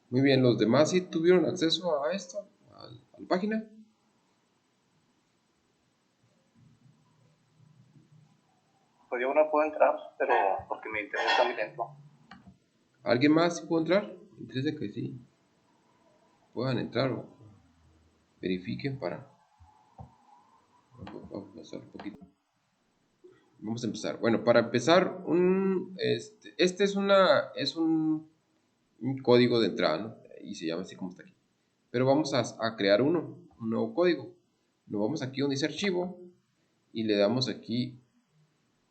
Muy bien, ¿los demás sí tuvieron acceso a esto? ¿A la página? Pues yo no puedo entrar, pero porque mi internet está muy lento. ¿Alguien más sí pudo entrar? Me interesa que sí puedan entrar o verifiquen para... Vamos a pasar un poquito. Vamos a empezar. Bueno, para empezar, este es un código de entrada, ¿no? Y se llama así como está aquí. Pero vamos a crear un nuevo código. Nos vamos aquí donde dice archivo y le damos aquí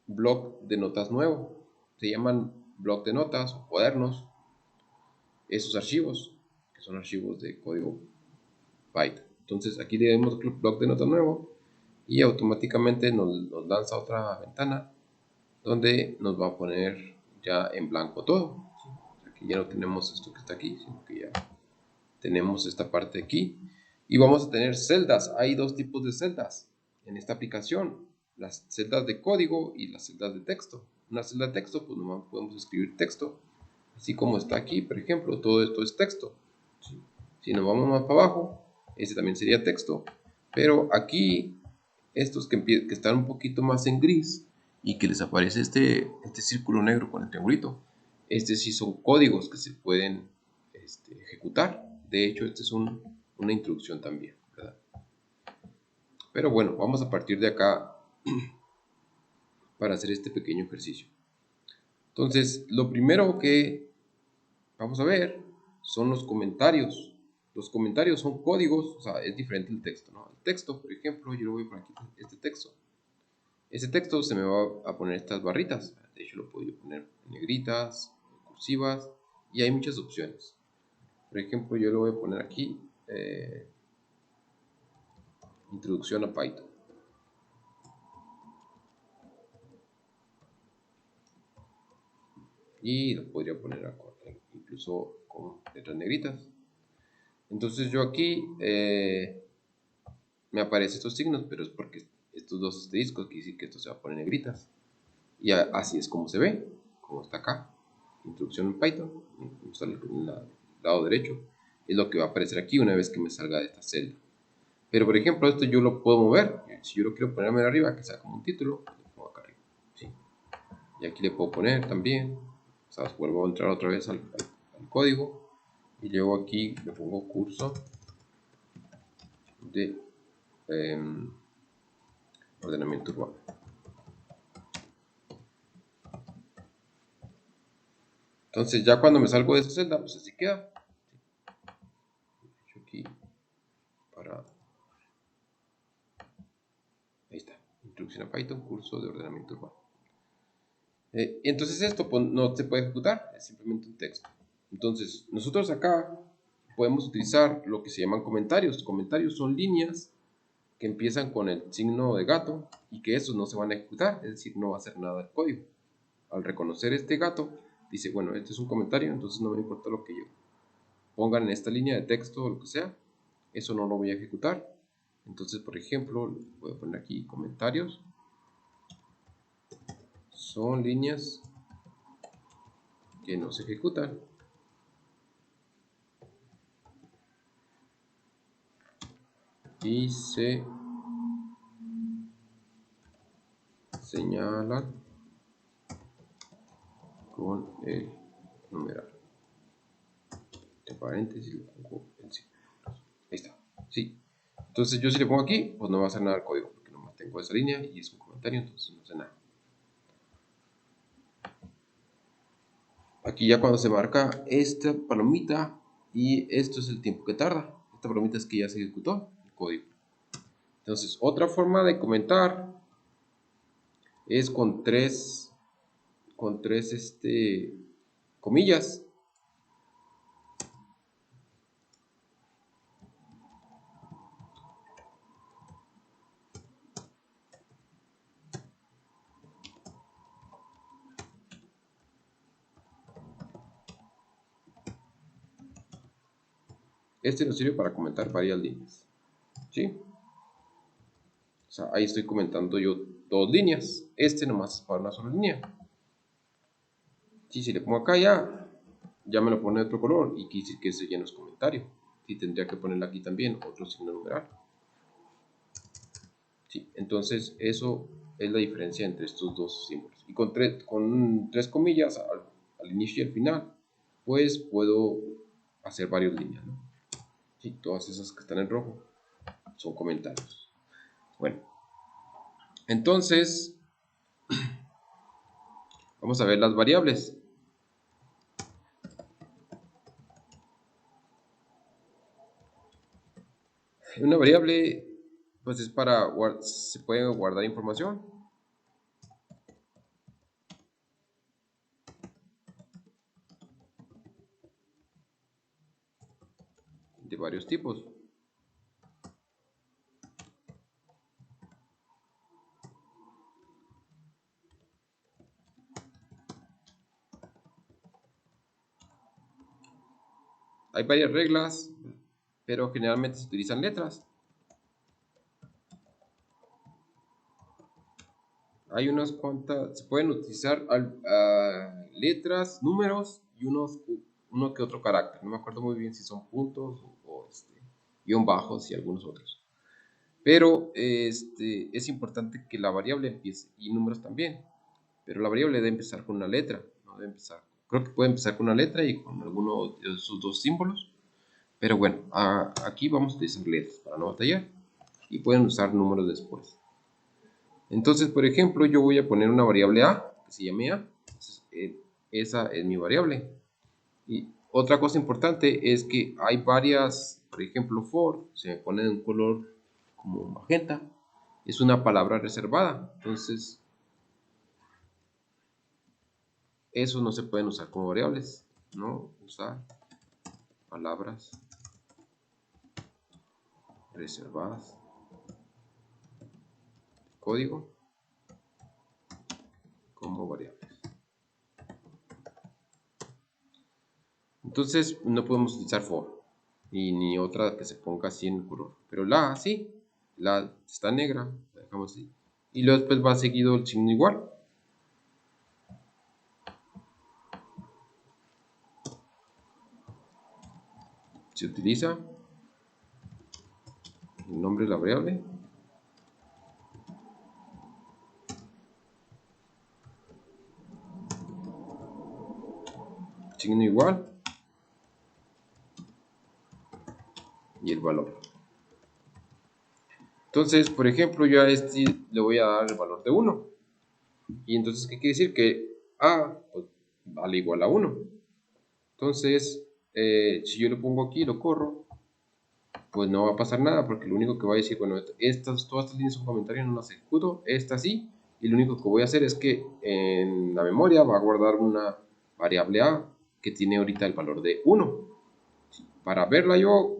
bloc de notas nuevo. Se llaman bloc de notas o cuadernos esos archivos, que son archivos de código Python. Entonces aquí le damos bloc de notas nuevo y automáticamente nos lanza otra ventana donde nos va a poner ya en blanco todo. Aquí ya no tenemos esto que está aquí, sino que ya tenemos esta parte aquí. Y vamos a tener celdas. Hay dos tipos de celdas en esta aplicación. Las celdas de código y las celdas de texto. Una celda de texto, pues nomás podemos escribir texto. Así como está aquí, por ejemplo, todo esto es texto. ¿Sí? Si nos vamos más para abajo, ese también sería texto. Pero aquí, estos que están un poquito más en gris y que les aparece este círculo negro con el triangulito, sí son códigos que se pueden ejecutar. De hecho, esta es una introducción también, ¿verdad? Pero bueno, vamos a partir de acá para hacer este pequeño ejercicio. Entonces, lo primero que vamos a ver son los comentarios. Los comentarios son códigos, o sea, es diferente el texto, ¿no? El texto, por ejemplo, yo lo voy a poner aquí, este texto. Ese texto se me va a poner estas barritas. De hecho, lo puedo poner en negritas, cursivas, y hay muchas opciones. Por ejemplo, yo lo voy a poner aquí, introducción a Python. Y lo podría poner incluso con letras negritas. Entonces yo aquí me aparecen estos signos, pero es porque estos dos asteriscos quiere decir que esto se va a poner negritas. Y así es como se ve, como está acá. Introducción en Python, está en el lado derecho. Es lo que va a aparecer aquí una vez que me salga de esta celda. Pero por ejemplo, esto yo lo puedo mover. Si yo lo quiero ponerme arriba, que sea como un título, lo pongo acá arriba. ¿Sí? Y aquí le puedo poner también. O sea, vuelvo a entrar otra vez al código. Y luego aquí le pongo curso de ordenamiento urbano. Entonces ya cuando me salgo de esta celda, pues así queda. Aquí para... Ahí está. Introducción a Python, curso de ordenamiento urbano. Entonces esto pues, no se puede ejecutar, es simplemente un texto. Entonces nosotros acá podemos utilizar lo que se llaman comentarios. Comentarios son líneas que empiezan con el signo de gato y que esos no se van a ejecutar, es decir, no va a hacer nada el código. Al reconocer este gato, dice, bueno, este es un comentario, entonces no me importa lo que yo pongan en esta línea de texto o lo que sea, eso no lo voy a ejecutar. Entonces, por ejemplo, voy a poner aquí comentarios. Son líneas que no se ejecutan. Y se señalan con el numeral. Entre paréntesis le pongo el signo. Ahí está. Sí. Entonces yo si le pongo aquí, pues no va a hacer nada el código, porque nomás tengo esa línea y es un comentario, entonces no hace nada. Aquí ya cuando se marca esta palomita y esto es el tiempo que tarda. Esta palomita es que ya se ejecutó el código. Entonces, otra forma de comentar es con tres comillas. Este nos sirve para comentar varias líneas. ¿Sí? O sea, ahí estoy comentando yo dos líneas. Este nomás es para una sola línea. Sí, si le pongo acá ya, ya me lo pone de otro color y quiere decir que ese ya no es comentario. Y tendría que ponerle aquí también otro signo numeral. Sí, entonces eso es la diferencia entre estos dos símbolos. Y con tres comillas al inicio y al final, pues puedo hacer varias líneas, ¿no? Sí, todas esas que están en rojo son comentarios. Bueno, entonces vamos a ver las variables. Una variable, pues es para, se puede guardar información de varios tipos. Hay varias reglas, pero generalmente se utilizan letras. Hay unas cuantas, se pueden utilizar letras, números y uno que otro carácter. No me acuerdo muy bien si son puntos o guión bajos y algunos otros. Pero es importante que la variable empiece, y números también. Pero la variable debe empezar con una letra. No debe empezar, creo que puede empezar con una letra y con alguno de sus dos símbolos. Pero bueno, aquí vamos a utilizar letras para no batallar. Y pueden usar números después. Entonces, por ejemplo, yo voy a poner una variable a, que se llame a. Entonces, esa es mi variable. Y otra cosa importante es que hay varias, por ejemplo, for, se me pone de un color como magenta. Es una palabra reservada. Entonces, eso no se pueden usar como variables. No usar palabras reservadas. Código como variables. Entonces no podemos utilizar for y ni otra que se ponga así en color. Pero la sí, la está negra, la dejamos así. Y luego después va seguido el signo igual. Se utiliza el nombre de la variable. Signo igual. Y el valor. Entonces, por ejemplo, yo a este le voy a dar el valor de 1. Y entonces, ¿qué quiere decir? Que a pues, vale igual a 1. Entonces, si yo lo pongo aquí, lo corro, pues no va a pasar nada, porque lo único que va a decir, bueno, todas estas líneas son comentarios, no las ejecuto, esta sí, y lo único que voy a hacer es que en la memoria va a guardar una variable a que tiene ahorita el valor de 1. Para verla yo,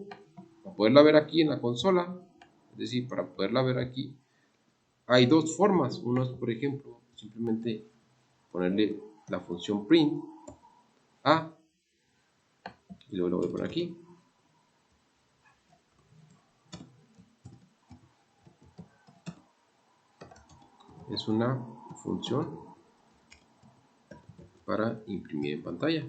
para poderla ver aquí en la consola, es decir, para poderla ver aquí, hay dos formas. Uno es, por ejemplo, simplemente ponerle la función print a, y luego lo voy a poner aquí. Es una función para imprimir en pantalla.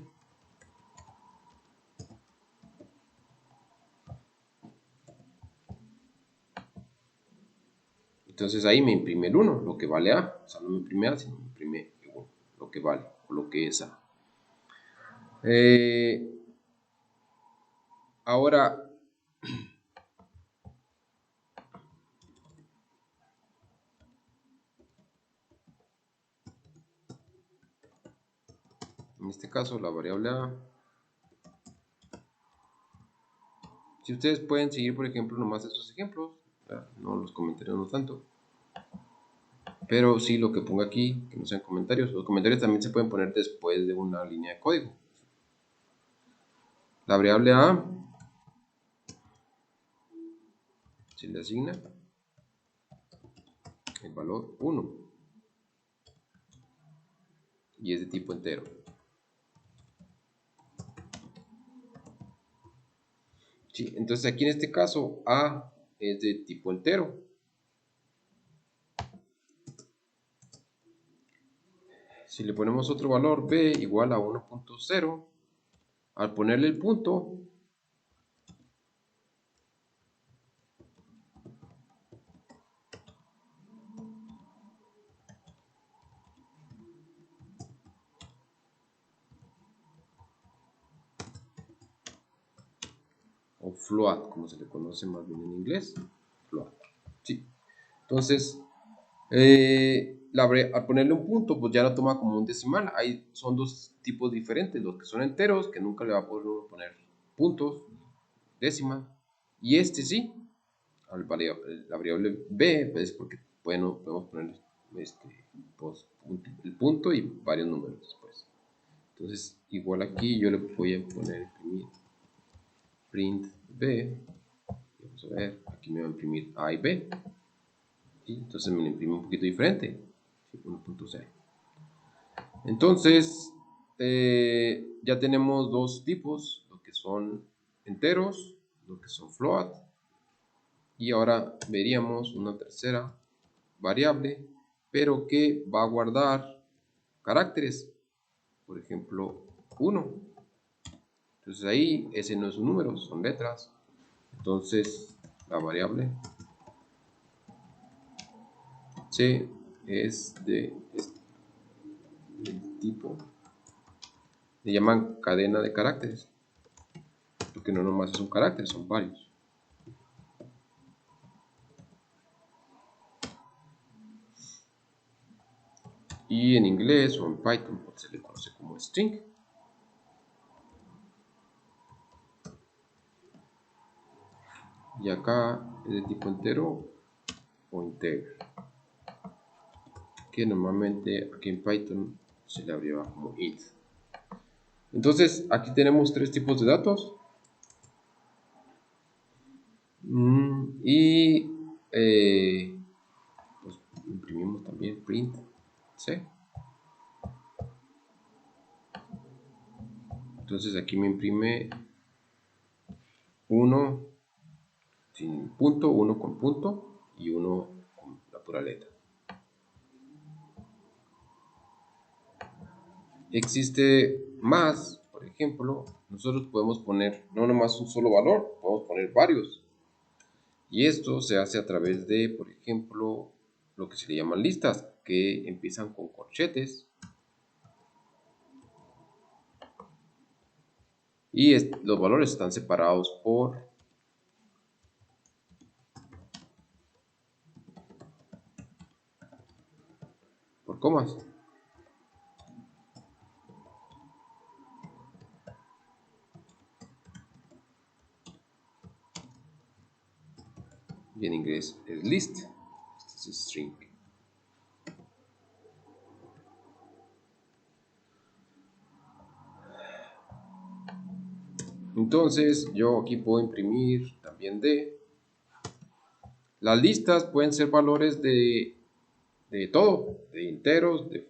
Entonces ahí me imprime el 1, lo que vale A. O sea, no me imprime A, sino me imprime 1, lo que vale, o lo que es A. Ahora, en este caso, la variable A. Si ustedes pueden seguir, por ejemplo, nomás estos ejemplos, no los comentarios no tanto. Pero sí lo que pongo aquí, que no sean comentarios. Los comentarios también se pueden poner después de una línea de código. La variable A se le asigna el valor 1 y es de tipo entero. Sí, entonces aquí en este caso A es de tipo entero. Si le ponemos otro valor b igual a 1.0, al ponerle el punto, o float, como se le conoce más bien en inglés, float, ¿sí? Entonces, al ponerle un punto, pues ya lo toma como un decimal. Son dos tipos diferentes, los que son enteros, que nunca le va a poder uno poner puntos, décima, y este sí, la variable b, pues porque bueno, podemos poner pues, el punto y varios números después. Entonces, igual aquí yo le voy a poner imprimir print b, vamos a ver, aquí me va a imprimir a y b, ¿sí? Entonces me lo imprime un poquito diferente, 1.0. Entonces, ya tenemos dos tipos, lo que son enteros, lo que son float, y ahora veríamos una tercera variable, pero que va a guardar caracteres, por ejemplo, 1. Entonces ahí ese no es un número, son letras. Entonces la variable C es del tipo, le llaman cadena de caracteres, porque no nomás es un carácter, son varios. Y en inglés o en Python pues, se le conoce como string. Y acá es de tipo entero o integer, que normalmente aquí en Python se le abreva como int. Entonces aquí tenemos tres tipos de datos. Y pues imprimimos también print C. Entonces aquí me imprime 1 sin punto, 1 con punto y 1 con la pura letra. Existe más, por ejemplo, nosotros podemos poner no nomás un solo valor, podemos poner varios. Y esto se hace a través de, por ejemplo, lo que se le llaman listas, que empiezan con corchetes. Y los valores están separados por comas. Y en inglés es list. Este es string. Entonces yo aquí puedo imprimir también D. Las listas pueden ser valores de todo, de enteros, de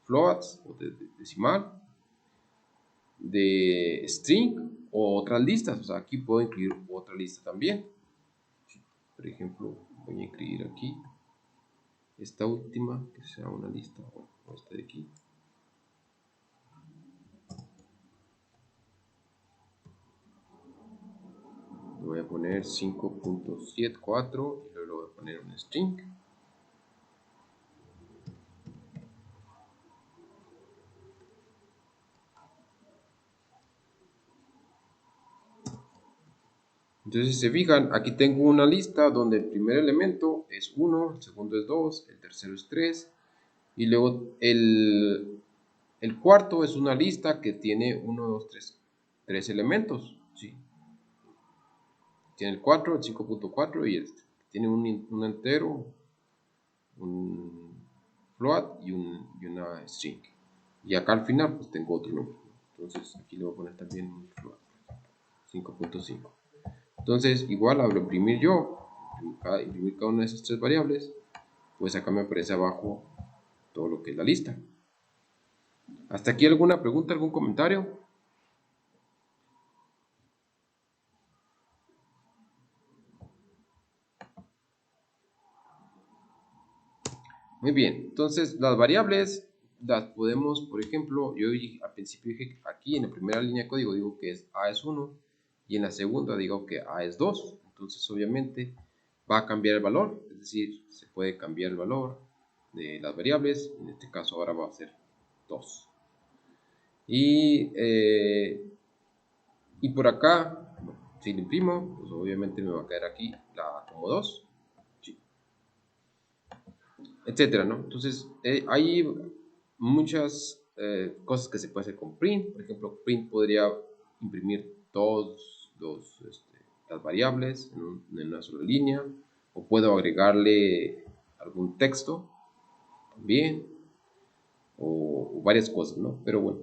floats, o de decimal, de string o otras listas. O sea, aquí puedo incluir otra lista también. Por ejemplo, voy a incluir aquí esta última, que sea una lista, o esta de aquí. Le voy a poner 5.74 y luego le voy a poner un string. Entonces, si se fijan, aquí tengo una lista donde el primer elemento es 1, el segundo es 2, el tercero es 3, y luego el cuarto es una lista que tiene 1, 2, 3 elementos. ¿Sí? Tiene el 4, el 5.4 y este. Tiene un entero, un float y una string. Y acá al final pues tengo otro número. Entonces aquí le voy a poner también un float, 5.5. Entonces igual al imprimir imprimir cada una de esas tres variables, pues acá me aparece abajo todo lo que es la lista. ¿Hasta aquí alguna pregunta, algún comentario? Muy bien, entonces las variables las podemos, por ejemplo, yo al principio dije aquí en la primera línea de código digo que A es 1 y en la segunda digo que A es 2. Entonces obviamente va a cambiar el valor, es decir, se puede cambiar el valor de las variables, en este caso ahora va a ser 2. Y por acá, si lo imprimo, pues obviamente me va a quedar aquí como 2, etcétera, ¿no? Entonces, hay muchas cosas que se puede hacer con print. Por ejemplo, print podría imprimir todas las variables en una sola línea, o puedo agregarle algún texto también, o varias cosas, ¿no? Pero bueno,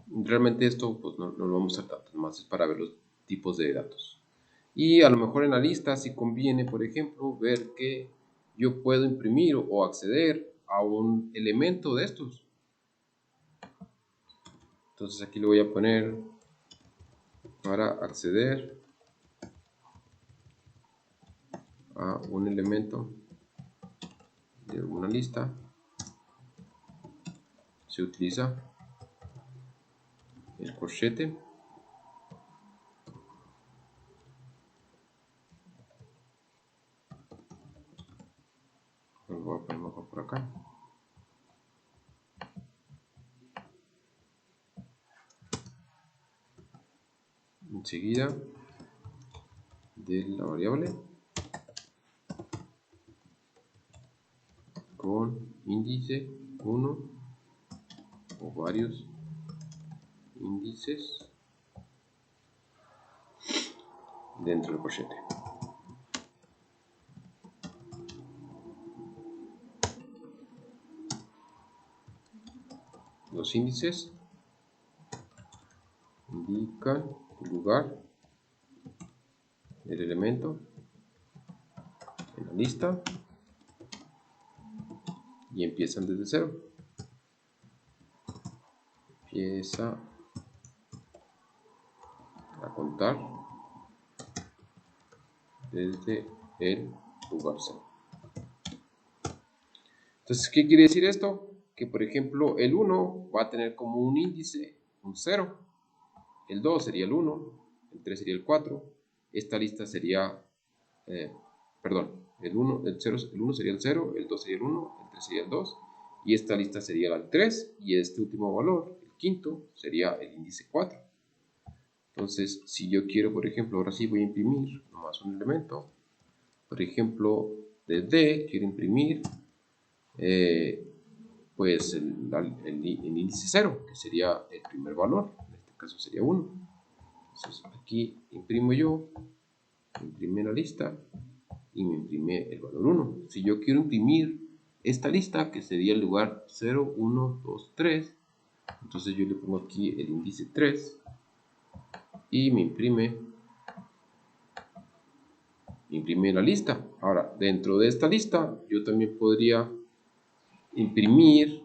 realmente esto pues no lo vamos a hacer tanto, más es para ver los tipos de datos. Y a lo mejor en la lista si conviene, por ejemplo, ver que yo puedo imprimir o acceder a un elemento de estos. Entonces aquí le voy a poner para acceder a un elemento de una lista. Se utiliza el corchete. Lo voy a poner mejor por acá. Enseguida de la variable con índice 1 o varios índices dentro del corchete. Los índices indican el lugar del elemento en la lista y empiezan desde 0. Empieza a contar desde el lugar 0. Entonces, ¿qué quiere decir esto? Que por ejemplo el 1 va a tener como un índice un 0, el 2 sería el 1, el 3 sería el 4, esta lista sería, perdón, el 1 sería el 0, el 2 sería el 1, el 3 sería el 2, y esta lista sería el 3, y este último valor, el quinto, sería el índice 4. Entonces, si yo quiero, por ejemplo, ahora sí voy a imprimir nomás un elemento, por ejemplo, de D, quiero imprimir pues el índice 0, que sería el primer valor, en este caso sería 1. Entonces aquí imprimo yo, imprimí la lista y me imprime el valor 1. Si yo quiero imprimir esta lista, que sería el lugar 0, 1, 2, 3, entonces yo le pongo aquí el índice 3 y me imprime la lista. Ahora, dentro de esta lista, yo también podría imprimir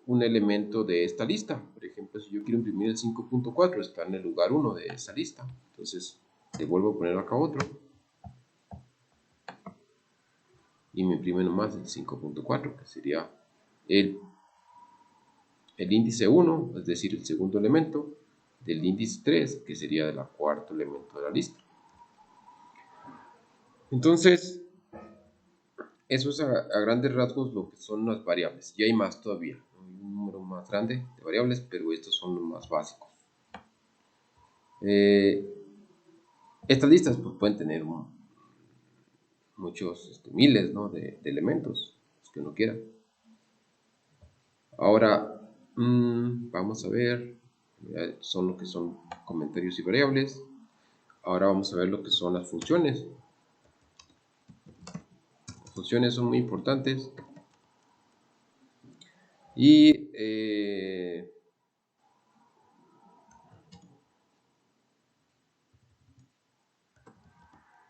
un elemento de esta lista. Por ejemplo, si yo quiero imprimir el 5.4, está en el lugar 1 de esa lista. Entonces, le vuelvo a poner acá otro. Y me imprime nomás el 5.4, que sería el índice 1, es decir, el segundo elemento, del índice 3, que sería el cuarto elemento de la lista. Entonces, eso es a grandes rasgos lo que son las variables. Y hay más todavía, hay un número más grande de variables, pero estos son los más básicos. Estas listas pues, pueden tener muchos miles, ¿no? de elementos, los que uno quiera. Ahora, vamos a ver, son lo que son comentarios y variables. Ahora vamos a ver lo que son las funciones. Las funciones son muy importantes. Y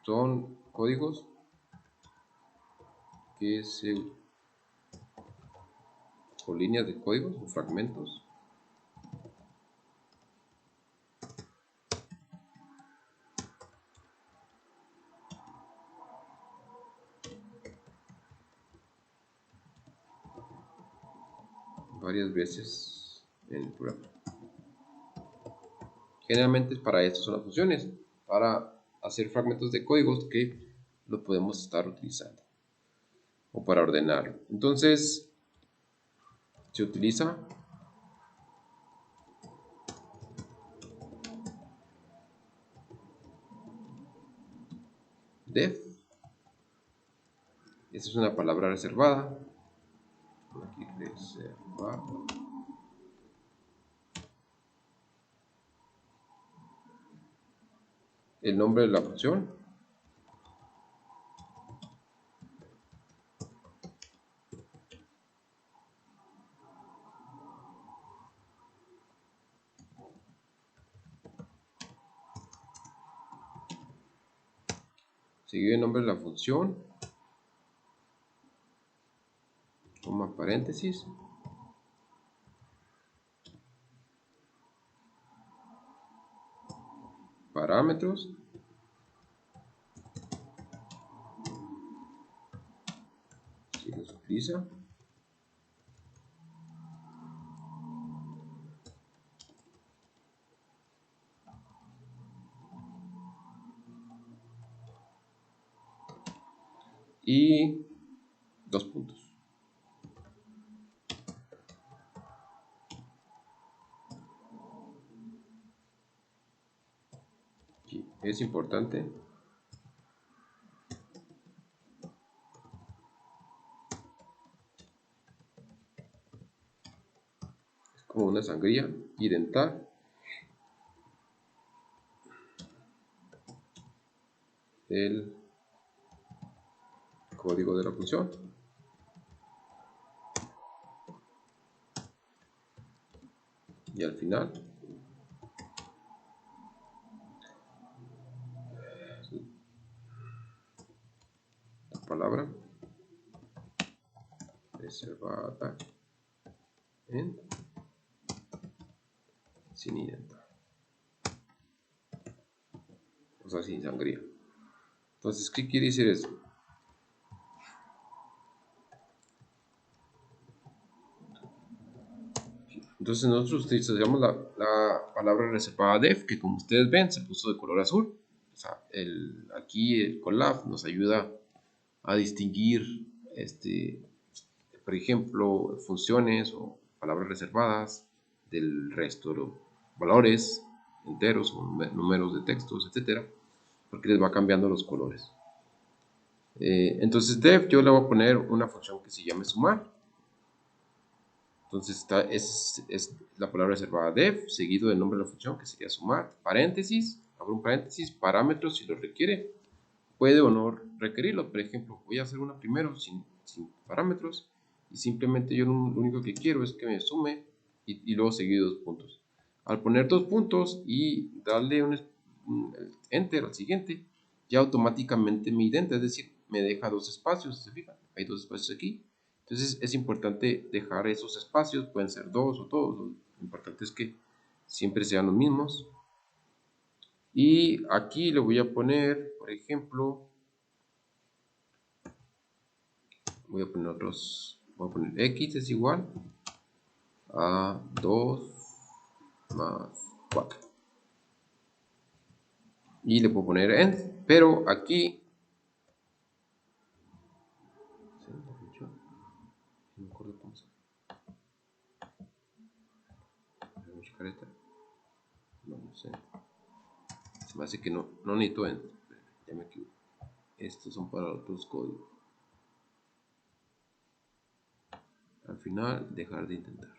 son códigos que o líneas de códigos o fragmentos varias veces en el programa. Generalmente para esto son las funciones, para hacer fragmentos de códigos que los podemos estar utilizando o para ordenarlo. Entonces se utiliza def. Esta es una palabra reservada. Aquí reservada. El nombre de la función. Seguido el nombre de la función. Coma paréntesis. Parámetros. Si los utiliza. Y dos puntos. Aquí es importante como una sangría, identar el código de la función. Y al final la palabra reservada en sin identar, o sea, sin sangría. Entonces, ¿qué quiere decir eso? Entonces nosotros utilizamos la palabra reservada def, que como ustedes ven se puso de color azul. O sea, aquí el collab nos ayuda a distinguir, por ejemplo, funciones o palabras reservadas del resto de los valores enteros o números de textos, etcétera, porque les va cambiando los colores. Entonces def yo le voy a poner una función que se llame sumar. Entonces es la palabra reservada def, seguido del nombre de la función, que sería sumar, paréntesis, abro un paréntesis, parámetros si lo requiere, puede o no requerirlo. Por ejemplo, voy a hacer una primero sin parámetros, y simplemente yo lo único que quiero es que me sume, y luego seguido dos puntos. Al poner dos puntos y darle un enter al siguiente, ya automáticamente me identa, es decir, me deja dos espacios, ¿se fijan? Hay dos espacios aquí. Entonces es importante dejar esos espacios, pueden ser dos o todos, lo importante es que siempre sean los mismos. Y aquí le voy a poner, por ejemplo, voy a poner x es igual a 2 más 4. Y le puedo poner end, pero aquí no me acuerdo cómo se buscar esta. No sé. Se me hace que no necesito end. Ya me equivoco. Estos son para otros códigos. Al final, dejar de intentar.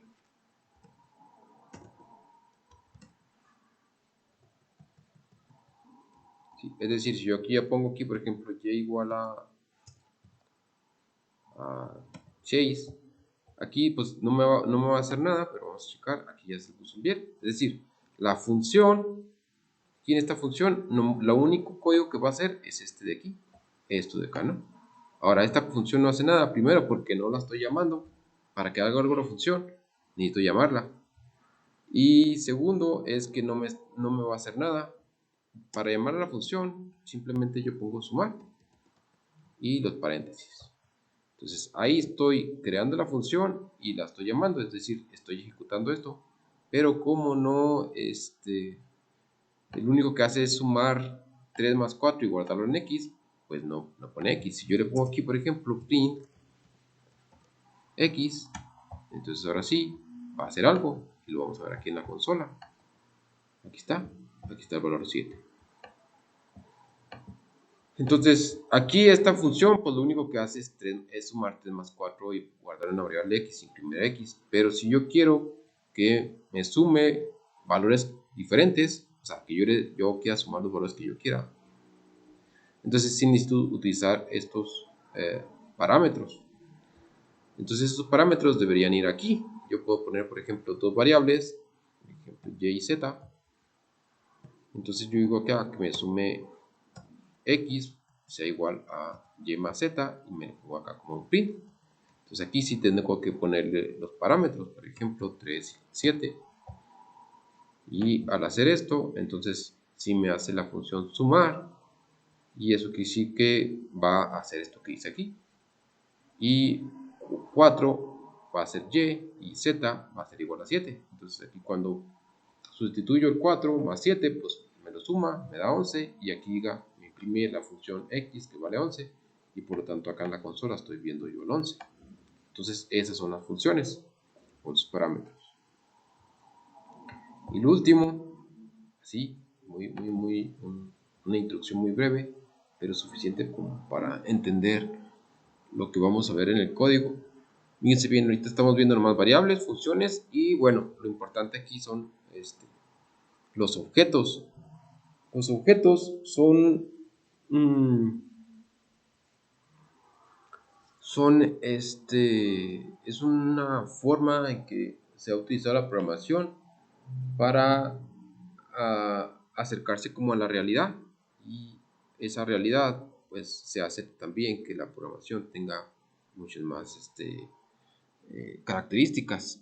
Sí, es decir, si yo aquí ya pongo aquí, por ejemplo, y igual a 6, aquí pues no me va a hacer nada, pero vamos a checar, aquí ya se puso bien. Es decir, la función, aquí en esta función, lo único código que va a hacer es este de aquí, esto de acá, ¿no? Ahora, esta función no hace nada, primero porque no la estoy llamando. Para que haga algo la función, necesito llamarla. Y segundo, es que no me va a hacer nada. Para llamar a la función, simplemente yo pongo sumar y los paréntesis. Entonces ahí estoy creando la función y la estoy llamando, es decir, estoy ejecutando esto, pero como no, el único que hace es sumar 3 más 4 y guardarlo en X, pues no pone X. Si yo le pongo aquí, por ejemplo, print X, entonces ahora sí va a hacer algo y lo vamos a ver aquí en la consola. Aquí está el valor 7. Entonces, aquí esta función, pues lo único que hace es sumar 3 más 4 y guardar una variable x, imprimir x. Pero si yo quiero que me sume valores diferentes, o sea, que yo quiera sumar los valores que yo quiera, entonces sí necesito utilizar estos parámetros. Entonces, esos parámetros deberían ir aquí. Yo puedo poner, por ejemplo, dos variables, por ejemplo, y y z. Entonces, yo digo acá que me sume x sea igual a y más z y me lo pongo acá como un print. Entonces aquí sí tengo que ponerle los parámetros, por ejemplo 3 y 7. Y al hacer esto, entonces sí me hace la función sumar. Y eso quiere decir que va a hacer esto que dice aquí. Y 4 va a ser y z va a ser igual a 7. Entonces aquí cuando sustituyo el 4 más 7, pues me lo suma, me da 11. Y aquí diga, me imprime la función x que vale 11. Y por lo tanto acá en la consola estoy viendo yo el 11. Entonces esas son las funciones con sus parámetros. Y lo último, así, una introducción muy breve, pero suficiente como para entender lo que vamos a ver en el código. Fíjense bien, ahorita estamos viendo nomás variables, funciones y bueno, lo importante aquí son los objetos. Los objetos son es una forma en que se ha utilizado la programación para acercarse como a la realidad, y esa realidad pues se hace también que la programación tenga muchas más características.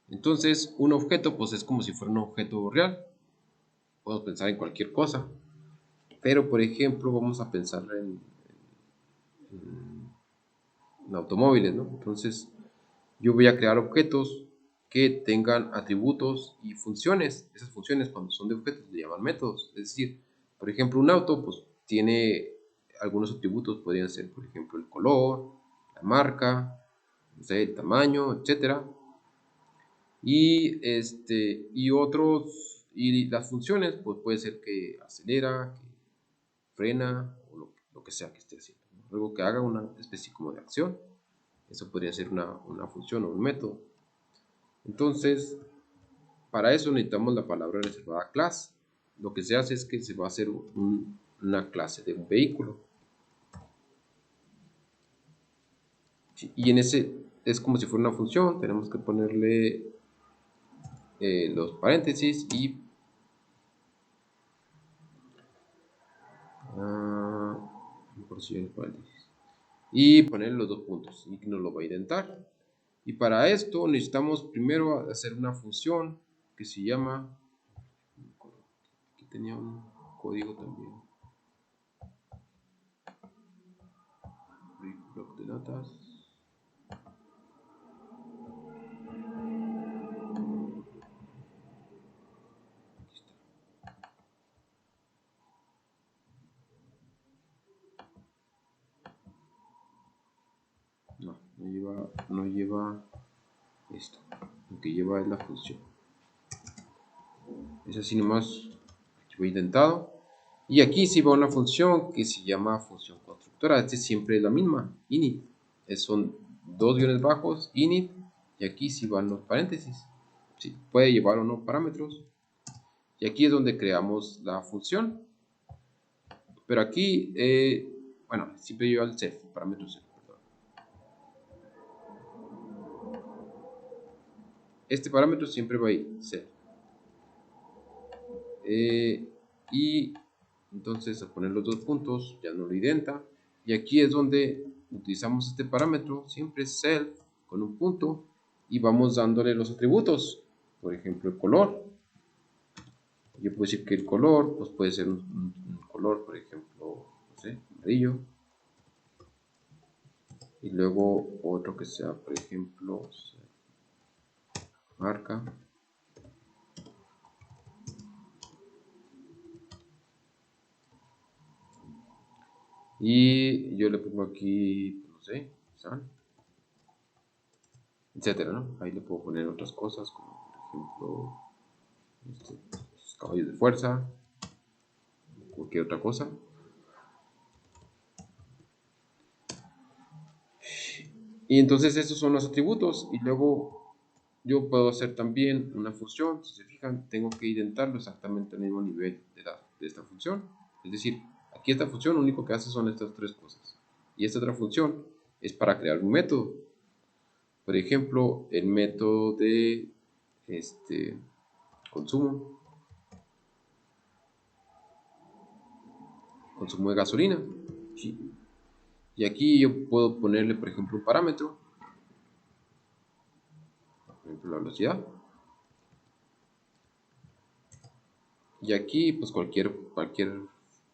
Entonces un objeto pues es como si fuera un objeto real, podemos pensar en cualquier cosa, pero por ejemplo vamos a pensar en automóviles, ¿no? Entonces yo voy a crear objetos que tengan atributos y funciones. Esas funciones, cuando son de objetos, se llaman métodos. Es decir, por ejemplo, un auto pues tiene algunos atributos, podrían ser, por ejemplo, el color, la marca, no sé, el tamaño, etcétera. Y otros, y las funciones, pues puede ser que acelera, que frena, o lo que sea que esté haciendo, ¿no? Algo que haga una especie como de acción. Eso podría ser una función o un método. Entonces, para eso necesitamos la palabra reservada class. Lo que se hace es que se va a hacer una clase de un vehículo. Y en ese es como si fuera una función. Tenemos que ponerle los paréntesis y y poner los dos puntos y nos lo va a intentar. Y para esto necesitamos primero hacer una función que se llama, aquí tenía un código también, block de notas. No lleva esto. Lo que lleva es la función. Es así nomás. Aquí voy intentado. Y aquí sí va una función que se llama función constructora. Este siempre es la misma, init. Son dos guiones bajos, init. Y aquí sí van los paréntesis. Sí, puede llevar o no parámetros. Y aquí es donde creamos la función. Pero aquí, bueno, siempre lleva el self, parámetros self. Este parámetro siempre va a ir self. Y entonces a poner los dos puntos ya no lo identa, y aquí es donde utilizamos este parámetro siempre self con un punto y vamos dándole los atributos, por ejemplo el color. Yo puedo decir que el color pues puede ser un color, por ejemplo, no sé, amarillo, y luego otro que sea, por ejemplo, marca, y yo le pongo aquí, no sé, etcétera, ¿no? Ahí le puedo poner otras cosas, como por ejemplo, estos caballos de fuerza, cualquier otra cosa. Y entonces estos son los atributos, y luego yo puedo hacer también una función. Si se fijan, tengo que identarlo exactamente al mismo nivel de esta función. Es decir, aquí esta función lo único que hace son estas tres cosas, y esta otra función es para crear un método. Por ejemplo, el método de consumo de gasolina. ¿Sí? Y aquí yo puedo ponerle, por ejemplo, un parámetro, por ejemplo, la velocidad. Y aquí, pues cualquier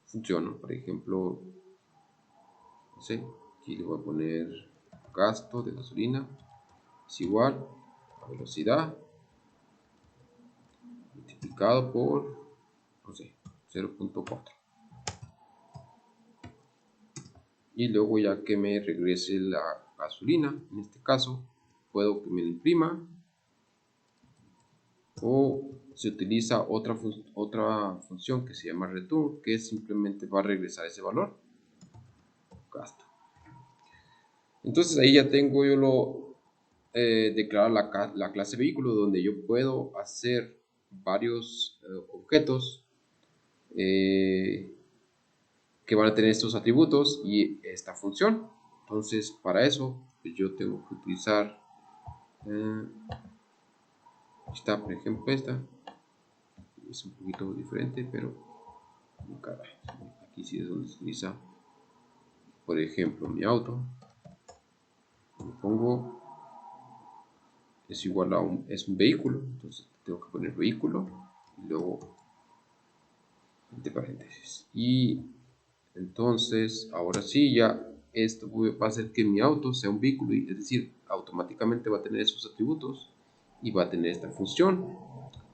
función, ¿no? Por ejemplo, no sé, aquí le voy a poner gasto de gasolina es igual a velocidad multiplicado por, no sé, 0.4. Y luego ya que me regrese la gasolina, en este caso, puedo que me la imprima, o se utiliza otra función que se llama return, que simplemente va a regresar ese valor, gasto. Entonces ahí ya tengo yo declarar la clase vehículo, donde yo puedo hacer varios objetos que van a tener estos atributos y esta función. Entonces para eso pues yo tengo que utilizar está, por ejemplo, esta es un poquito diferente, pero caray, aquí sí es donde se utiliza, por ejemplo, mi auto. Le pongo es igual a es un vehículo, entonces tengo que poner vehículo y luego entre paréntesis. Y entonces ahora sí, ya esto va a hacer que mi auto sea un vehículo, es decir, automáticamente va a tener esos atributos y va a tener esta función.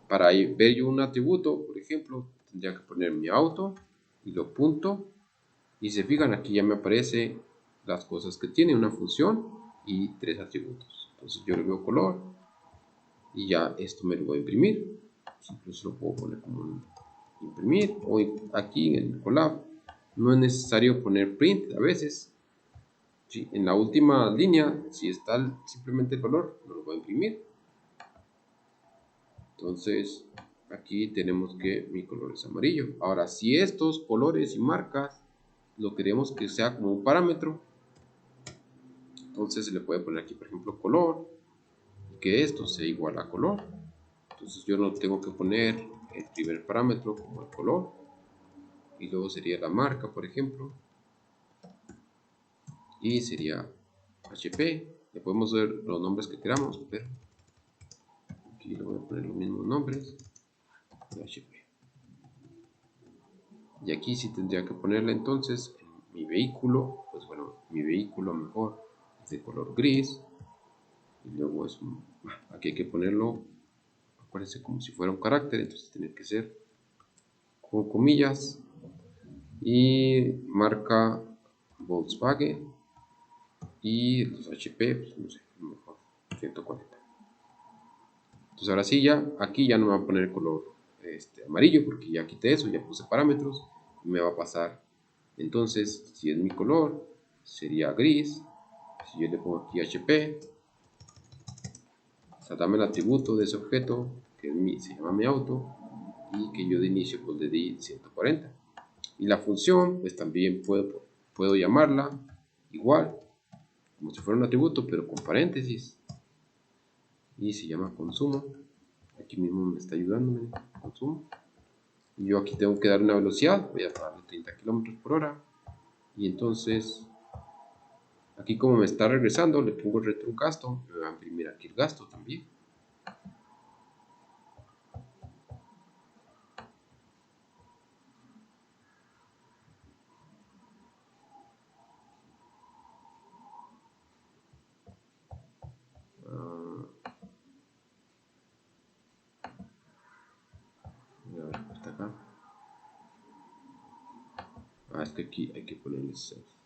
Para ver yo un atributo, por ejemplo, tendría que poner mi auto y lo punto, y se fijan, aquí ya me aparece las cosas que tiene, una función y tres atributos. Entonces yo le veo color y ya esto me lo voy a imprimir. Incluso lo puedo poner como un imprimir, o aquí en el Colab no es necesario poner print a veces. ¿Sí? En la última línea, si está simplemente el color, no lo voy a imprimir. Entonces aquí tenemos que mi color es amarillo. Ahora, si estos colores y marcas lo queremos que sea como un parámetro, entonces se le puede poner aquí, por ejemplo, color, que esto sea igual a color. Entonces yo no tengo que poner el primer parámetro como el color, y luego sería la marca, por ejemplo, y sería HP. Le podemos dar los nombres que queramos, pero aquí le voy a poner los mismos nombres de HP. Y aquí sí tendría que ponerle entonces mi vehículo, pues bueno, mi vehículo mejor es de color gris, y luego aquí hay que ponerlo, parece como si fuera un carácter, entonces tiene que ser con comillas, y marca Volkswagen, y los HP, pues no sé, mejor 140. Entonces ahora sí, ya aquí ya no me va a poner el color amarillo, porque ya quité eso, ya puse parámetros y me va a pasar. Entonces si es mi color sería gris. Si yo le pongo aquí HP, o sea, dame el atributo de ese objeto que se llama mi auto, y que yo de inicio pues le di 140. Y la función pues también puedo llamarla igual, como si fuera un atributo, pero con paréntesis, y se llama consumo. Aquí mismo me está ayudando, consumo. Y yo aquí tengo que dar una velocidad, voy a darle 30 km por hora, y entonces aquí como me está regresando le pongo el return gasto, me va a imprimir aquí el gasto también. hasta acá. Ah, es que aquí hay que ponerle 6.